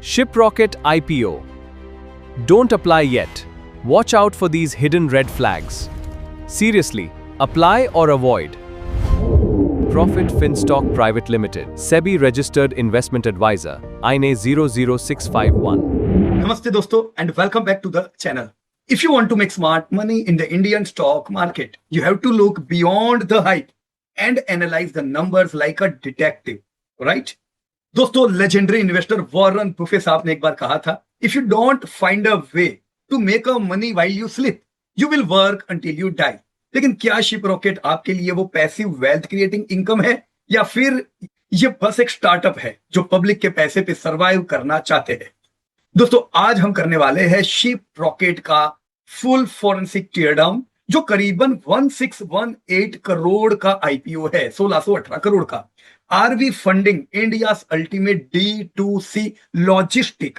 Shiprocket IPO. Don't apply yet. Watch out for these hidden red flags. Seriously, apply or avoid. Profit Finstock Private Limited, SEBI registered investment advisor, INA 00651. Namaste dosto and welcome back to the channel. If you want to make smart money in the Indian stock market, you have to look beyond the hype and analyze the numbers like a detective, right? दोस्तों, legendary investor Warren Buffett साहब ने एक बार कहा था, if you don't find a way to make a money while you sleep, you will work until you die. लेकिन क्या ship rocket आपके लिए वो पैसिव वेल्थ क्रिएटिंग इनकम है, या फिर ये बस एक स्टार्टअप है जो पब्लिक के पैसे पे सर्वाइव करना चाहते हैं? दोस्तों, आज हम करने वाले हैं शिप रॉकेट का फुल फॉरेंसिक टीयर डाउन, जो करीबन 1618 करोड़ का आईपीओ है, 1618 करोड़ का। RV funding India ultimate D2C logistic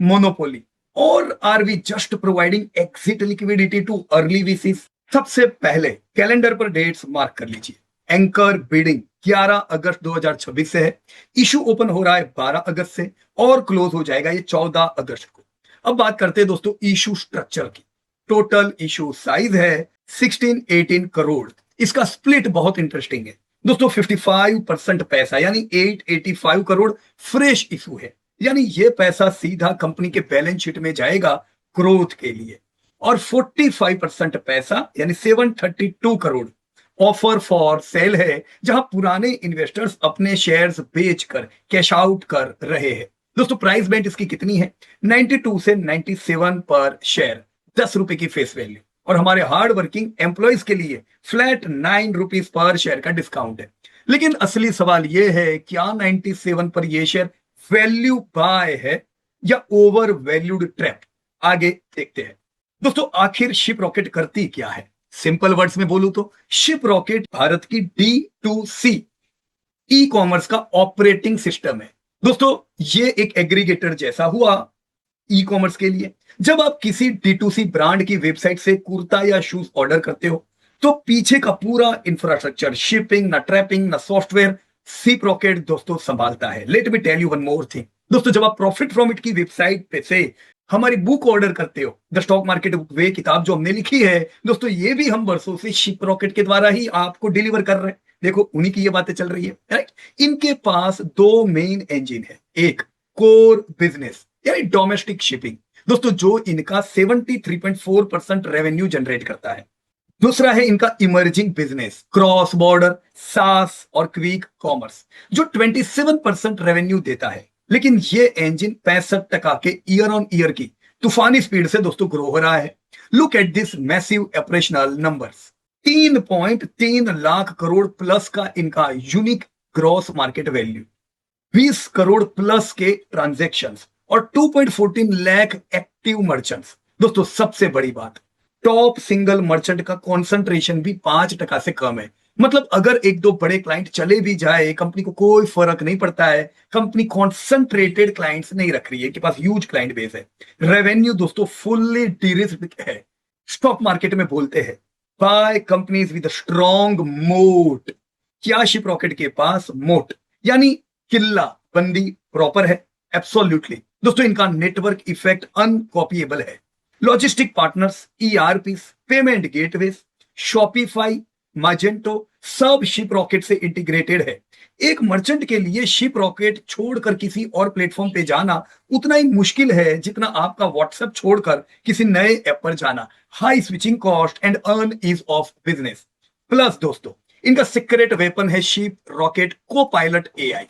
monopoly, और RV just providing exit liquidity to early VCs? सबसे पहले कैलेंडर पर डेट्स मार्क कर लीजिए। एंकर बिडिंग 11 अगस्त 2026 से है, इशू ओपन हो रहा है 12 अगस्त से और क्लोज हो जाएगा ये 14 अगस्त को। अब बात करते हैं दोस्तों इशू स्ट्रक्चर की। टोटल इशू साइज है 1618 करोड़। इसका स्प्लिट बहुत इंटरेस्टिंग है दोस्तों। 55% पैसा यानी 885 करोड़ फ्रेश इशू है, यानी ये पैसा सीधा कंपनी के बैलेंस शीट में जाएगा ग्रोथ के लिए। और 45% पैसा यानी 732 करोड़ ऑफर फॉर सेल है, जहां पुराने इन्वेस्टर्स अपने शेयर्स बेचकर कैश आउट कर रहे हैं। दोस्तों, प्राइस बैंड इसकी कितनी है? 92 से 97 पर शेयर, 10 रुपए की फेस वैल्यू। और हमारे हार्ड वर्किंग एम्प्लॉइज के लिए फ्लैट 9 रुपीज पर शेयर का डिस्काउंट है। लेकिन असली सवाल यह है, क्या 97 पर यह शेयर वैल्यू बाय है या ओवर वैल्यूड ट्रैप? आगे देखते हैं। दोस्तों, आखिर शिप रॉकेट करती क्या है? सिंपल वर्ड्स में बोलूं तो शिप रॉकेट भारत की D2C ई कॉमर्स का ऑपरेटिंग सिस्टम है। दोस्तों, ये एक एग्रीगेटर जैसा हुआ ई कॉमर्स के लिए। जब आप किसी D2C ब्रांड की वेबसाइट से कुर्ता या शूज ऑर्डर करते हो, तो पीछे का पूरा इंफ्रास्ट्रक्चर, शिपिंग, ना ट्रैपिंग, ना सॉफ्टवेयर, शिप रॉकेट दोस्तों संभालता है। Let me tell you one more thing दोस्तों, जब आप प्रॉफिट फ्रॉम इट की वेबसाइट पे से हमारी बुक ऑर्डर करते हो, द स्टॉक मार्केट बुक वे किताब जो हमने लिखी है दोस्तों, ये भी हम वर्षों से शिप रॉकेट के द्वारा ही आपको डिलीवर कर रहे हैं। देखो, उन्हीं की ये बातें चल रही है, राइट? इनके पास दो मेन इंजन है। एक कोर बिजनेस यानी डोमेस्टिक शिपिंग दोस्तों, जो इनका 73.4% रेवेन्यू जनरेट करता है। दूसरा है इनका इमर्जिंग बिजनेस, क्रॉस बॉर्डर, सास और क्विक कॉमर्स, जो 27% रेवेन्यू देता है। लेकिन ये इंजन 65% के ईयर ऑन ईयर की तूफानी स्पीड से दोस्तों ग्रो हो रहा है। Look at this massive operational numbers. 3.3 lakh crore plus का इनका unique gross market value, 20 crore plus के ट्रांजैक्शंस और 2.14 लाख एक्टिव मर्चेंट्स। दोस्तों, सबसे बड़ी बात, टॉप सिंगल मर्चेंट का कॉन्सेंट्रेशन भी 5% से कम है। मतलब अगर एक दो बड़े क्लाइंट चले भी जाए, कंपनी को कोई फर्क नहीं पड़ता है। कंपनी कॉन्सेंट्रेटेड क्लाइंट्स नहीं रख रही है, के पास ह्यूज क्लाइंट बेस है। रेवेन्यू दोस्तों फुल्ली डिरिस्क्ड है। स्टॉक मार्केट में बोलते हैं बाय कंपनीज विद स्ट्रॉन्ग मोट। क्या शिप रॉकेट के पास मोट यानी किल्ला बंदी प्रॉपर है? एब्सोल्युटली दोस्तों, इनका नेटवर्क इफेक्ट अनकॉपीएबल है। Logistic partners, ERPs, payment gateways, Shopify, Magento सब शिप रॉकेट से इंटीग्रेटेड है। एक मर्चेंट के लिए शिप रॉकेट छोड़कर किसी और प्लेटफॉर्म पे जाना उतना ही मुश्किल है जितना आपका व्हाट्सएप छोड़कर किसी नए ऐप पर जाना। High switching cost and earn ease of business. Plus दोस्तों, इनका सीक्रेट वेपन है शिप रॉकेट को पायलट AI।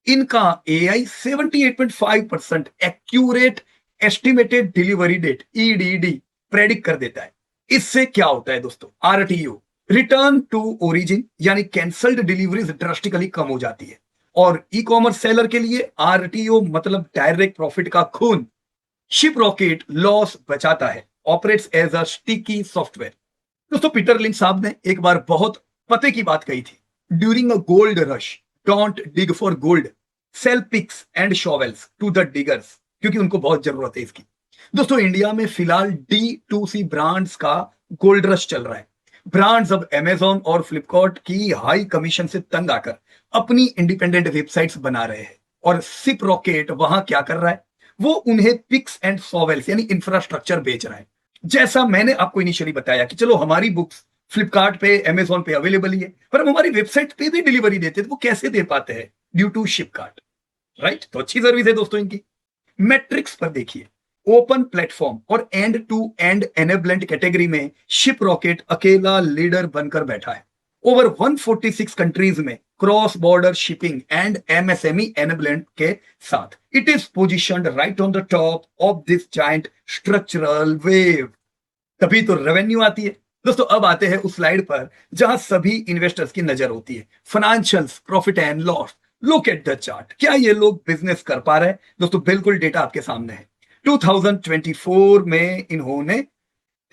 इनका AI 78.5% accurate estimated delivery date EDD predict कर देता है। इससे क्या होता है दोस्तों? RTO, रिटर्न टू ओरिजिन यानी कैंसल्ड डिलीवरीज ड्रास्टिकली कम हो जाती है। और ई कॉमर्स सेलर के लिए RTO मतलब डायरेक्ट प्रॉफिट का खून। शिप रॉकेट लॉस बचाता है, operates as a sticky software. दोस्तों, पीटर लिंच साहब ने एक बार बहुत पते की बात कही थी। During a gold rush, don't dig for gold, sell picks and shovels to the diggers, क्योंकि उनको बहुत जरूरत है इसकी। दोस्तों, इंडिया में फिलहाल D2C ब्रांड्स का गोल्ड रश चल रहा है। ब्रांड्स अब अमेजॉन और फ्लिपकार्ट की हाई कमीशन से तंग आकर अपनी इंडिपेंडेंट वेबसाइट्स बना रहे हैं और सिप रॉकेट वहां क्या कर रहा है, वो उन्हें पिक्स एंड सॉवेल्स यानी इंफ्रास्ट्रक्चर बेच रहा है। जैसा मैंने आपको इनिशियली बताया कि चलो हमारी बुक्स फ्लिपकार्ट पे अमेजोन पे अवेलेबल ही है, पर हम हमारी वेबसाइट पे भी डिलीवरी देते हैं, तो वो कैसे दे पाते हैं, ड्यू टू शिपकार्ट, राइट। तो अच्छी सर्विस है दोस्तों इनकी। मैट्रिक्स पर देखिए, ओपन प्लेटफॉर्म और end to end enablement category में शिप रॉकेट अकेला लीडर बनकर बैठा है। ओवर 146 कंट्रीज में cross border shipping and MSME enablement के साथ it is positioned right on the top of this giant structural wave. तभी तो रेवेन्यू आती है दोस्तों। अब आते हैं उस स्लाइड पर जहां सभी इन्वेस्टर्स की नजर होती है, financials, profit and loss. Look at the chart, क्या ये लोग बिजनेस कर पा रहे हैं दोस्तों? बिल्कुल, डेटा आपके सामने है। 2024 में इन्होंने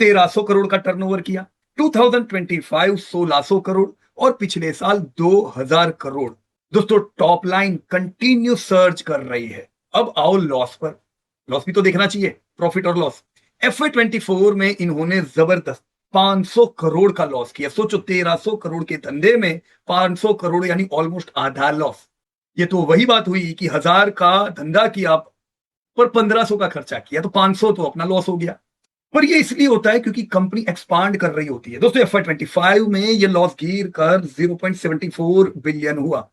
1300 करोड़ का टर्नओवर किया, 2025 1600 करोड़ और पिछले साल 2000 करोड़। दोस्तों टॉप लाइन कंटिन्यू सर्च कर रही है। अब आओ लॉस पर। लॉस भी तो देखना चाहिए, प्रॉफिट और लॉस। FY24 में इन्होंने जबरदस्त 500 करोड़ का लॉस किया। सोचो 1300 करोड़ के धंधे में 500 करोड़ यानी ऑलमोस्ट आधा लॉस। ये तो वही बात हुई कि 1000 का धंधा किया पर 1500 का खर्चा किया, तो 500 तो अपना लॉस हो गया। पर ये इसलिए होता है क्योंकि कंपनी एक्सपांड कर रही होती है दोस्तों। FY25 में ये लॉस गिर कर 0.74 बिलियन हुआ।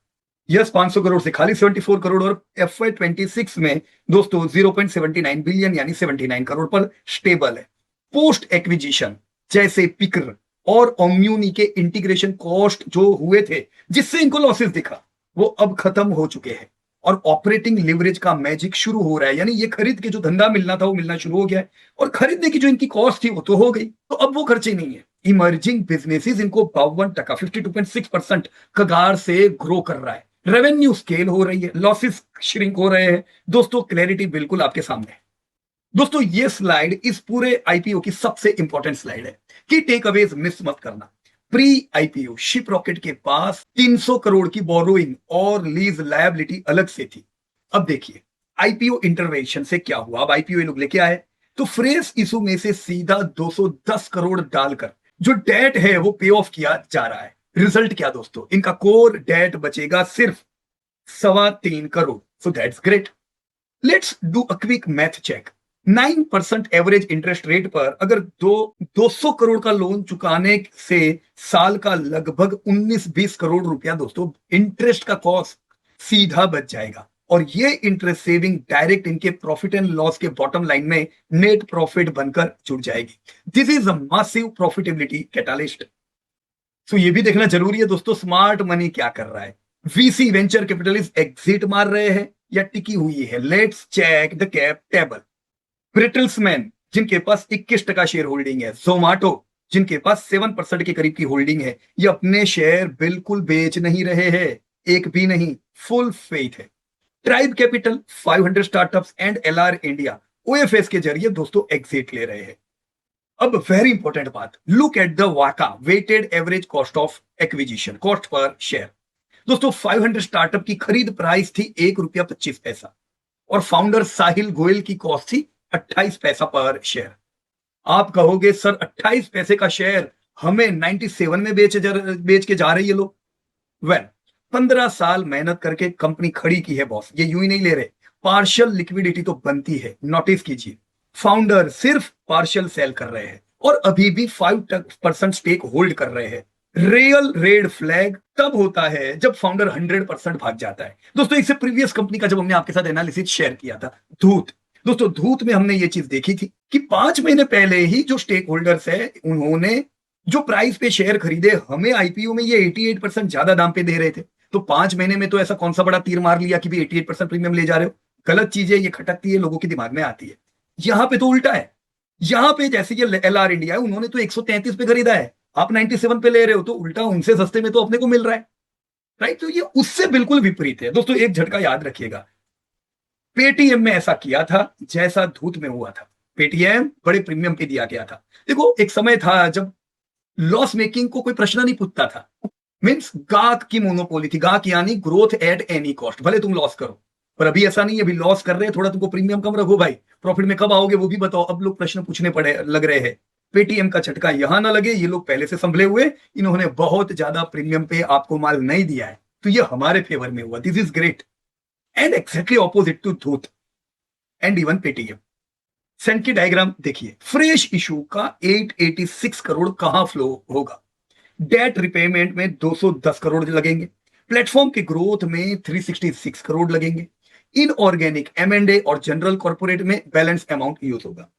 यस, 500 करोड़ से खाली 74 करोड़। और FY26 में दोस्तों 0.79 बिलियन यानी 79 करोड़ पर स्टेबल है। पोस्ट एक्विजिशन जैसे पिकर और ओम्यूनी के इंटीग्रेशन कॉस्ट जो हुए थे जिससे इनको लॉसेस दिखा, वो अब खत्म हो चुके हैं और ऑपरेटिंग लिवरेज का मैजिक शुरू हो रहा है। यानी ये खरीद के जो धंधा मिलना था वो मिलना शुरू हो गया है और खरीदने की जो इनकी कॉस्ट थी वो तो हो गई, तो अब वो खर्चे नहीं है। इमर्जिंग बिजनेसेस इनको 52% 52.6% कगार से ग्रो कर रहा है। रेवेन्यू स्केल हो रही है, लॉसेस श्रिंक हो रहे हैं। दोस्तों क्लैरिटी बिल्कुल आपके सामने है। दोस्तों ये स्लाइड इस पूरे आईपीओ की सबसे इंपॉर्टेंट स्लाइड है कि टेक अवेज मिस मत करना। प्री आईपीओ शिप रॉकेट के पास 300 करोड़ की बोरोइंग और लीज लायबिलिटी अलग से थी। अब देखिए आईपीओ इंटरवेंशन से क्या हुआ। अब आईपीओ लोग लेके आए तो फ्रेश इशू में से सीधा 210 करोड़ डालकर जो डेट है वो पे ऑफ किया जा रहा है। रिजल्ट क्या दोस्तों, इनका कोर डेट बचेगा सिर्फ 3.25 crore. So that's great. Let's do a quick math check. 9% average interest rate पर अगर 200 करोड़ का लोन चुकाने से साल का लगभग 19-20 करोड़ रुपया दोस्तों इंटरेस्ट का कॉस्ट सीधा बच जाएगा। और ये इंटरेस्ट सेविंग डायरेक्ट इनके प्रॉफिट एंड लॉस के बॉटम लाइन में नेट प्रॉफिट बनकर जुड़ जाएगी। This is a massive profitability catalyst. तो ये भी देखना जरूरी है दोस्तों, स्मार्ट मनी क्या कर रहा है। वीसी वेंचर कैपिटलिस्ट एग्जिट मार रहे हैं या टिकी हुई है? Let's check the cap table. Bertelsmann जिनके पास 21% शेयर होल्डिंग है, जोमाटो जिनके पास 7% के करीब की होल्डिंग है, ये अपने शेयर बिल्कुल बेच नहीं रहे हैं, एक भी नहीं, फुल फेथ है। Tribe Capital, 500 startups and LR India OFS के जरिए दोस्तों एग्जिट ले रहे हैं। अब वेरी इंपॉर्टेंट बात, लुक एट द वाका weighted average cost of acquisition, cost per share. दोस्तों 500 स्टार्टअप की खरीद प्राइस थी ₹1.25 और फाउंडर साहिल गोयल की कॉस्ट थी 28 पैसा पर शेयर। आप कहोगे सर 28 पैसे का शेयर हमें 97 में बेच के जा रही है लोग। वेल 15 साल मेहनत करके कंपनी खड़ी की है बॉस, ये यूं ही नहीं ले रहे। पार्शियल लिक्विडिटी तो बनती है, नोटिस कीजिए। फाउंडर सिर्फ पार्शियल सेल कर रहे हैं और अभी भी 5% स्टेक होल्ड कर रहे हैं। रियल रेड फ्लैग तब होता है जब फाउंडर 100% भाग जाता है। दोस्तों इससे प्रीवियस कंपनी का जब हमने आपके साथ एनालिसिस शेयर किया था, धूत, दोस्तों धूत में हमने ये चीज देखी थी कि 5 महीने पहले ही जो स्टेक होल्डर्स है उन्होंने जो प्राइस पे शेयर खरीदे, हमें आईपीओ में ये 88% ज्यादा दाम पे दे रहे थे। तो 5 महीने में तो ऐसा कौन सा बड़ा तीर मार लिया कि भी 88% प्रीमियम ले जा रहे हो। गलत चीजें ये खटकती है, लोगों के दिमाग में आती है। यहां पे तो उल्टा है। यहां पे जैसे ये LR इंडिया है, उन्होंने तो 133 पे खरीदा है, आप 97 पे ले रहे हो, तो उल्टा उनसे सस्ते में तो अपने को मिल रहा है, राइट। तो ये उससे बिल्कुल विपरीत है दोस्तों। एक झटका याद रखिएगा, पेटीएम में ऐसा किया था जैसा धूत में हुआ था। पेटीएम बड़े प्रीमियम पे दिया गया था। देखो एक समय था जब लॉस मेकिंग को कोई प्रश्न नहीं पूछता था, मींस गाक की मोनोपोली थी, गाक यानी ग्रोथ एट एनी कॉस्ट, भले तुम लॉस करो। पर अभी ऐसा नहीं है, अभी लॉस कर रहे हैं, थोड़ा तुमको प्रीमियम कम रखो भाई, प्रॉफिट में कब आओगे वो भी बताओ। अब लोग प्रश्न पूछने पड़े लग रहे हैं। पेटीएम का झटका यहां ना लगे, ये लोग पहले से संभले हुए, इन्होंने बहुत ज्यादा प्रीमियम पे आपको माल नहीं दिया है, तो ये हमारे फेवर में हुआ। This is great. And exactly opposite to Dhoot and even Paytm. Sankey diagram देखिए, फ्रेश इशू का 886 करोड़ कहां फ्लो होगा, डेट रिपेमेंट में 210 करोड़ लगेंगे, प्लेटफॉर्म के ग्रोथ में 366 करोड़ लगेंगे, इनऑर्गेनिक एम&ए और जनरल कॉर्पोरेट में बैलेंस अमाउंट यूज होगा।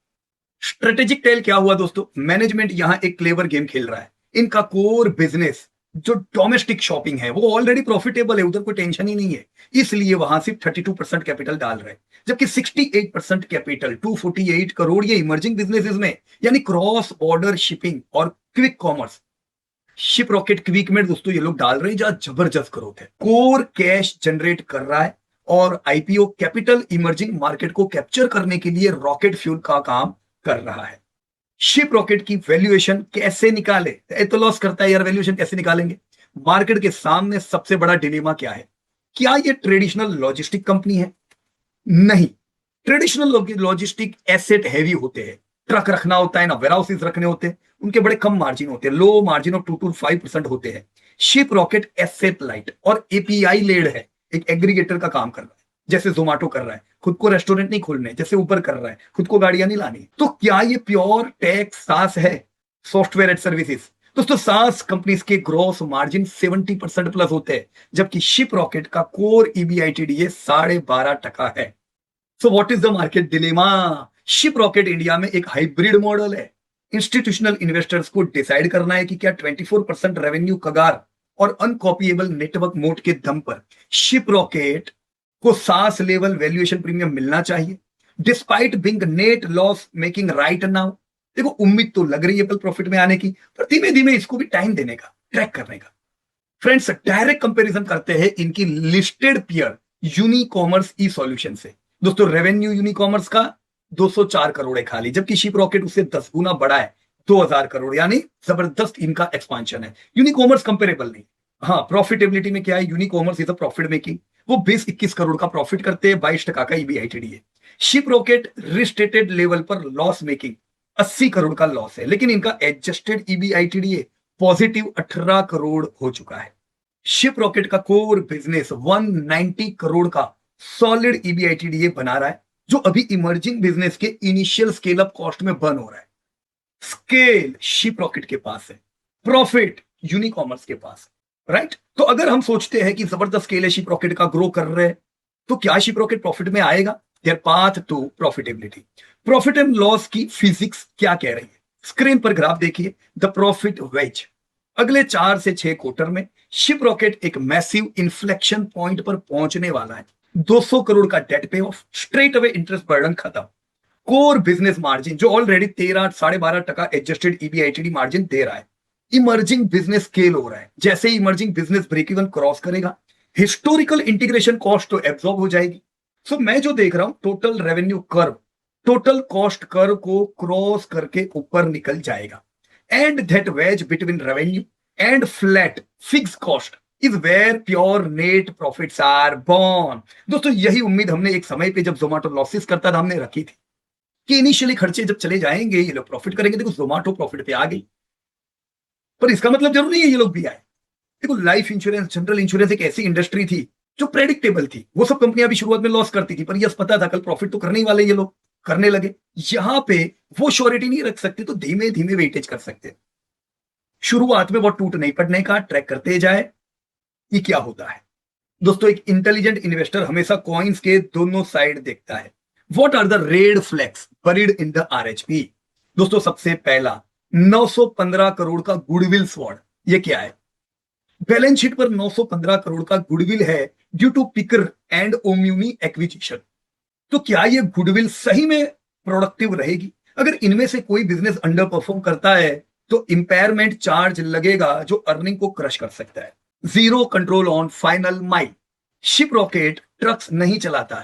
स्ट्रेटेजिक टेल क्या हुआ दोस्तों, मैनेजमेंट यहां एक क्लेवर गेम खेल रहा है। इनका कोर बिजनेस जो डोमेस्टिक शॉपिंग है वो ऑलरेडी प्रॉफिटेबल है, उधर कोई टेंशन ही नहीं है, इसलिए वहां सिर्फ 32% कैपिटल डाल रहे हैं, जबकि 68% कैपिटल 248 करोड़ ये इमर्जिंग बिजनेसेस में, यानी क्रॉस बॉर्डर शिपिंग और quick commerce, ship rocket quick में दोस्तों ये लोग डाल रहे हैं जहां जबरदस्त ग्रोथ है, कोर कैश जनरेट कर रहा है और आईपीओ कैपिटल इमर्जिंग मार्केट को कैप्चर करने के लिए रॉकेट फ्यूल का काम कर रहा है। शिप रॉकेट की वैल्यूएशन कैसे निकाले, तो लॉस करता है यार, वैल्यूएशन कैसे निकालेंगे। मार्केट के सामने सबसे बड़ा डिलेमा क्या है, क्या ये ट्रेडिशनल लॉजिस्टिक कंपनी है? नहीं, ट्रेडिशनल लॉजिस्टिक एसेट हैवी होते हैं, ट्रक रखना होता है ना, वेयरहाउसेस रखने होते हैं, उनके बड़े कम मार्जिन होते हैं, लो मार्जिन ऑफ 2 to 5% होते हैं। शिप रॉकेट एसेट लाइट और एपीआई लेड है, एक एग्रीगेटर का काम कर रहा है, जैसे जोमेटो कर रहा है, खुद को रेस्टोरेंट नहीं खोलने, जैसे ऊबर कर रहा है, खुद को गाड़ियां नहीं लानी। तो क्या ये प्योर टेक सास है, सॉफ्टवेयर एंड सर्विसेज? दोस्तों सास कंपनीज के ग्रॉस मार्जिन 70% प्लस होते हैं, जबकि शिप रॉकेट का कोर ईबीआईटीडीए 12.5% है। So what is the market dilemma? Ship rocket India में एक हाइब्रिड मॉडल है। इंस्टीट्यूशनल इन्वेस्टर्स को डिसाइड करना है कि क्या 24% रेवेन्यू कगार और अनकॉपीएबल नेटवर्क मोड के दम पर शिप रॉकेट को सास लेवल वैल्यूएशन प्रीमियम मिलना चाहिए, despite being net loss making right now. देखो उम्मीद तो लग रही है कल प्रॉफिट में आने की, पर धीमे धीमे इसको भी टाइम देने का, ट्रैक करने का। फ्रेंड्स डायरेक्ट कंपैरिजन करते हैं इनकी listed peer Unicommerce e solution से। दोस्तों रेवेन्यू यूनिकॉमर्स का 204 करोड़ है खाली, जबकि शिप रॉकेट उससे 10 गुना बड़ा है, 2000 करोड़, यानी जबरदस्त इनका एक्सपांशन है। यूनिकॉमर्स कंपेरेबल नहीं। हाँ प्रॉफिटेबिलिटी में क्या है, Unicommerce is a profit making, वो 20-21 करोड़ का प्रॉफिट करते हैं, 22% का ईबीआईटीडी है। शिप रॉकेट रिस्टेटेड लेवल पर लॉस मेकिंग 80 करोड़ का लॉस है, लेकिन इनका एडजस्टेड ईबीआईटीडी पॉजिटिव 18 करोड़ हो चुका है। शिप रॉकेट का कोर बिजनेस 190 करोड़ का सॉलिड ईबीआईटीडी बना रहा है, जो अभी इमर्जिंग बिजनेस के इनिशियल स्केल अप कॉस्ट में बर्न हो रहा है। स्केल शिप रॉकेट के पास है, प्रॉफिट यूनिकॉमर्स के पास, राइट? तो अगर हम सोचते हैं कि जबरदस्त स्केल है, शिप रॉकेट का ग्रो कर रहे हैं, तो क्या शिप रॉकेट प्रॉफिट में आएगा? Their path to profitability. Profit and loss की फिजिक्स क्या कह रही है, स्क्रीन पर ग्राफ देखिए, द प्रॉफिट वेज। अगले 4 से 6 क्वार्टर में शिप रॉकेट एक मैसिव इन्फ्लेक्शन पॉइंट पर पहुंचने वाला है। 200 करोड़ का debt pay off, straight away interest burden खत्म, कोर बिजनेस मार्जिन जो ऑलरेडी 13-12.5% एडजस्टेड ईबीआईटीडी मार्जिन दे रहा है। इमर्जिंग बिजनेस स्केल हो रहा है, जैसे emerging business break even cross करेगा, हिस्टोरिकल इंटीग्रेशन कॉस्ट तो एब्जॉर्ब हो जाएगी। सो मैं जो देख रहा हूं total revenue curve total cost curve को क्रॉस करके ऊपर निकल जाएगा, and that wedge between revenue and flat fixed cost is where pure net profits are born. दोस्तों यही उम्मीद हमने एक समय पे जब जोमेटो लॉसेस करता था हमने रखी थी कि इनिशियली खर्चे जब चले जाएंगे ये लोग प्रॉफिट करेंगे। देखो जोमेटो प्रॉफिट पे आ गई, पर इसका मतलब जरूर नहीं है ये लोग भी आए। देखो लाइफ इंश्योरेंस, जनरल इंश्योरेंस एक ऐसी इंडस्ट्री थी जो प्रेडिक्टेबल थी, वो सब कंपनियां भी शुरुआत में लॉस करती थी, पर यस पता था कल प्रॉफिट तो करने ही वाले ये लोग, करने लगे। यहां पे वो श्योरिटी नहीं रख सकते, तो धीमे धीमे वेटेज कर सकते। शुरुआत में वो टूट नहीं पड़ने का, ट्रैक करते जाए ये क्या होता है। दोस्तों एक इंटेलिजेंट इन्वेस्टर हमेशा कॉइन्स के दोनों साइड देखता है। What are the red flags buried in the RHP? दोस्तों सबसे पहला 915 करोड़ का गुडविल स्वॉर्ड, ये क्या है? बैलेंस शीट पर 915 करोड़ का गुडविल है due to Pickrr and Omuni acquisition. तो क्या ये गुडविल सही में प्रोडक्टिव रहेगी? अगर इनमें से कोई बिजनेस अंडर परफॉर्म करता है तो इंपेयरमेंट चार्ज लगेगा जो अर्निंग को क्रश कर सकता है। Zero control on final mile, ship rocket trucks नहीं चलाता,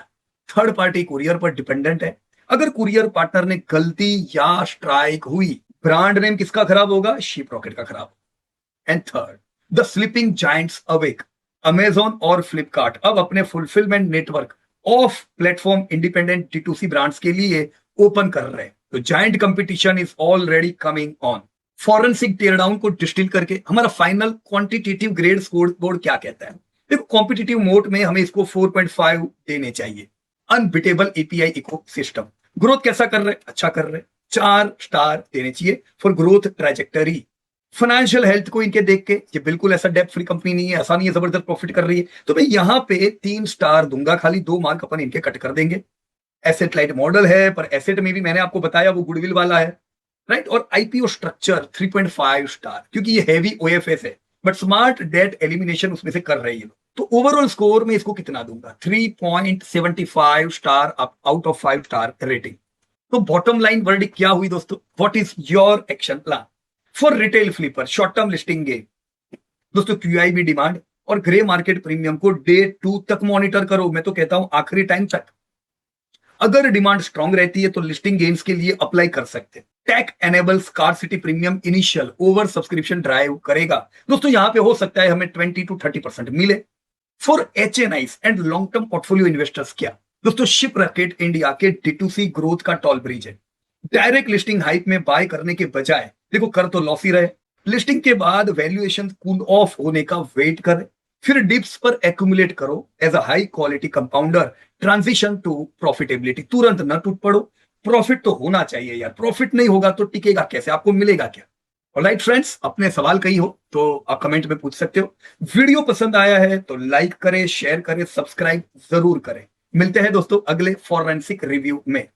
थर्ड पार्टी कुरियर पर डिपेंडेंट है। अगर कुरियर पार्टनर ने गलती या स्ट्राइक हुई, ब्रांड नेम किसका खराब होगा? शिप रॉकेट का खराब। And third, the sleeping giants awake, Amazon और फ्लिपकार्ट अब अपने fulfilment network of platform independent D2C brands के लिए ओपन कर रहे हैं। तो giant competition is already coming on. Forensic teardown को डिस्टिल करके हमारा final quantitative grade scoreboard क्या कहता है? देखो कॉम्पिटिटिव मोड में हमें इसको 4.5 देने चाहिए। अनबिटेबल एपीआई इकोसिस्टम, ग्रोथ कैसा कर रहे, अच्छा कर रहे, 4 स्टार देने चाहिए for growth trajectory. Financial health को इनके देख के ये बिल्कुल ऐसा डेब्ट फ्री कंपनी नहीं है, ऐसा नहीं है जबरदस्त प्रॉफिट कर रही है, तो मैं यहाँ पे 3 स्टार दूंगा, खाली 2 मार्क अपन इनके कट कर देंगे। एसेट लाइट मॉडल है, पर एसेट में भी मैंने आपको बताया वो गुडविल वाला है, राइट। और आईपीओ स्ट्रक्चर 3.5 स्टार, क्योंकि ये हैवी ओएफएस है, बट स्मार्ट डेट एलिमिनेशन उसमें से कर रही है। तो ओवरऑल स्कोर में इसको कितना दूंगा, 3.75 star out of 5 star rating. तो बॉटम लाइन वर्डिक्ट क्या हुई दोस्तों, what is your action plan for retail flipper short term listing game. दोस्तों क्यूआईबी डिमांड और ग्रे मार्केट प्रीमियम को डे 2 तक मॉनिटर करो, मैं तो कहता हूं आखिरी टाइम तक। अगर डिमांड स्ट्रांग रहती है तो लिस्टिंग गेन्स के लिए अप्लाई कर सकते हैं। Tech enable scarcity premium initial over subscription drive करेगा। दोस्तों यहां पे हो सकता है हमें 20 to 30% मिले। For HNIs and long term portfolio investors क्या, दोस्तों शिप रॉकेट इंडिया के D2C ग्रोथ का टॉल ब्रिज है। डायरेक्ट लिस्टिंग हाइप में बाय करने के बजाय देखो कर तो लॉस ही रहे, लिस्टिंग के बाद वैल्यूएशन कूल ऑफ होने का वेट करे, फिर डिप्स पर एक्यूमुलेट करो as a high quality compounder, transition to profitability. तुरंत न टूट पड़ो, प्रॉफिट तो होना चाहिए यार, प्रॉफिट नहीं होगा तो टिकेगा कैसे, आपको मिलेगा क्या। ऑलराइट फ्रेंड्स, अपने सवाल कहीं हो तो आप कमेंट में पूछ सकते हो। वीडियो पसंद आया है तो लाइक करें, शेयर करें, सब्सक्राइब जरूर करें। मिलते हैं दोस्तों अगले फॉरेंसिक रिव्यू में।